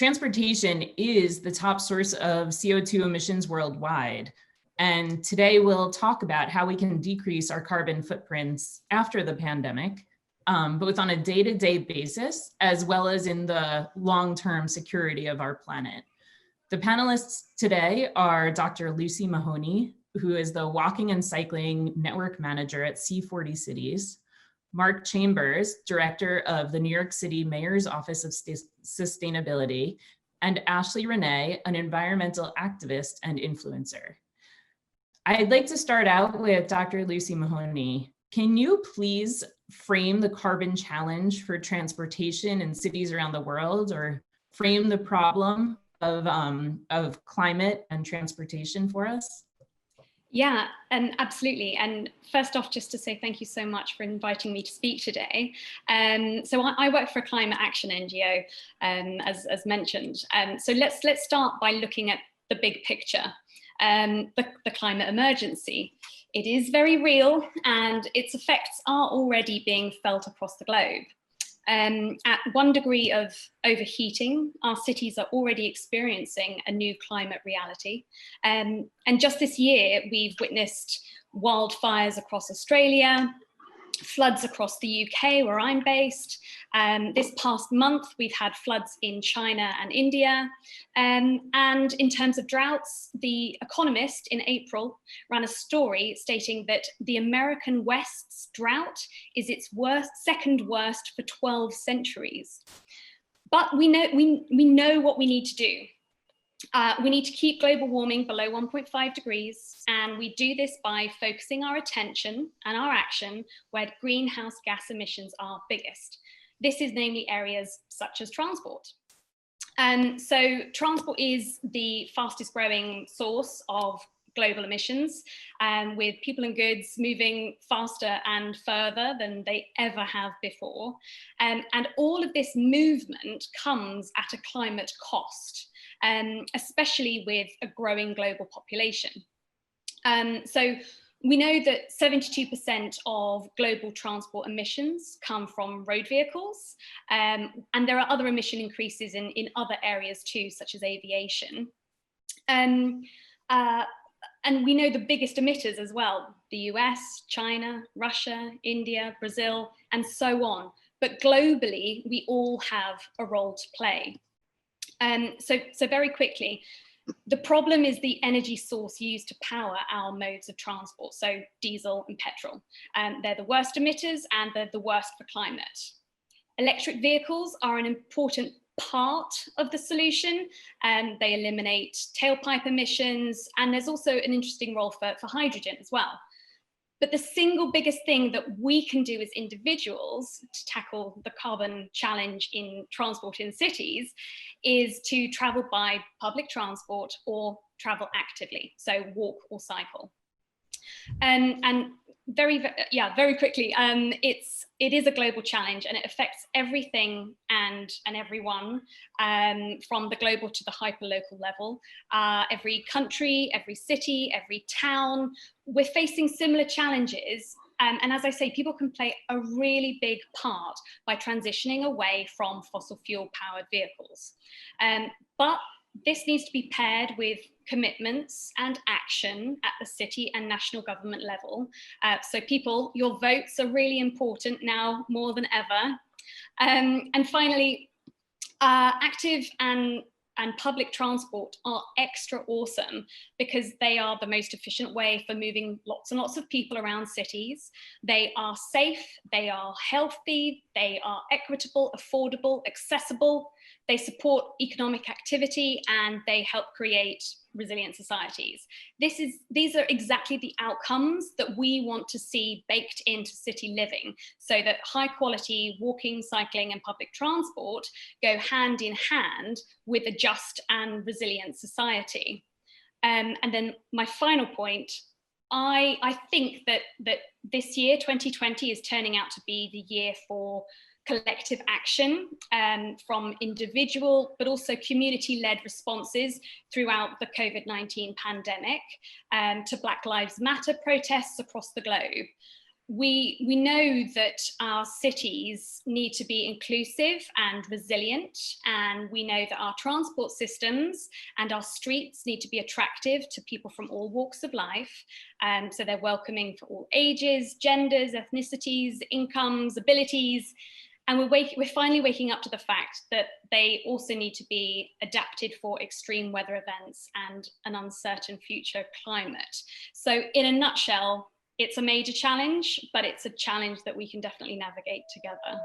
transportation is the top source of CO2 emissions worldwide. And today we'll talk about how we can decrease our carbon footprints after the pandemic, both on a day-to-day basis, as well as in the long-term security of our planet. The panelists today are Dr. Lucy Mahoney, who is the Walking and Cycling Network Manager at C40 Cities, Mark Chambers, Director of the New York City Mayor's Office of Sustainability, and Ashley Renee, an environmental activist and influencer. I'd like to start out with Dr. Lucy Mahoney. Can you please frame the carbon challenge for transportation in cities around the world, or frame the problem of climate and transportation for us? Yeah, and absolutely. And first off, just to say thank you so much for inviting me to speak today. So I work for a climate action NGO, as mentioned. So let's start by looking at the big picture, the climate emergency. It is very real, and its effects are already being felt across the globe. At 1 degree of overheating, our cities are already experiencing a new climate reality. And just this year, we've witnessed wildfires across Australia, floods across the UK, where I'm based. This past month, we've had floods in China and India. And in terms of droughts, The Economist in April ran a story stating that the American West's drought is its second worst for 12 centuries. But we know what we need to do. We need to keep global warming below 1.5 degrees, and we do this by focusing our attention and our action where greenhouse gas emissions are biggest. This is namely areas such as transport. So transport is the fastest growing source of global emissions, with people and goods moving faster and further than they ever have before. And all of this movement comes at a climate cost. Especially with a growing global population. So we know that 72% of global transport emissions come from road vehicles, and there are other emission increases in other areas too, such as aviation. And we know the biggest emitters as well, the US, China, Russia, India, Brazil, and so on. But globally, we all have a role to play. So very quickly, the problem is the energy source used to power our modes of transport, so diesel and petrol. They're the worst emitters, and they're the worst for climate. Electric vehicles are an important part of the solution, and they eliminate tailpipe emissions, and there's also an interesting role for hydrogen as well. But the single biggest thing that we can do as individuals to tackle the carbon challenge in transport in cities is to travel by public transport or travel actively, so walk or cycle. And very quickly, it is a global challenge, and it affects everything and everyone, from the global to the hyperlocal level. Every country, every city, every town, we're facing similar challenges. And as I say, people can play a really big part by transitioning away from fossil fuel powered vehicles. But this needs to be paired with commitments and action at the city and national government level. So people, your votes are really important now more than ever. And finally, active and public transport are extra awesome because they are the most efficient way for moving lots and lots of people around cities. They are safe, they are healthy, they are equitable, affordable, accessible. They support economic activity, and they help create resilient societies. These are exactly the outcomes that we want to see baked into city living, so that high quality walking, cycling, and public transport go hand in hand with a just and resilient society. And then my final point, I think that this year, 2020, is turning out to be the year for collective action, from individual but also community-led responses throughout the COVID-19 pandemic, to Black Lives Matter protests across the globe. we know that our cities need to be inclusive and resilient, and we know that our transport systems and our streets need to be attractive to people from all walks of life. So they're welcoming for all ages, genders, ethnicities, incomes, abilities. And we're finally waking up to the fact that they also need to be adapted for extreme weather events and an uncertain future climate. So in a nutshell, it's a major challenge, but it's a challenge that we can definitely navigate together.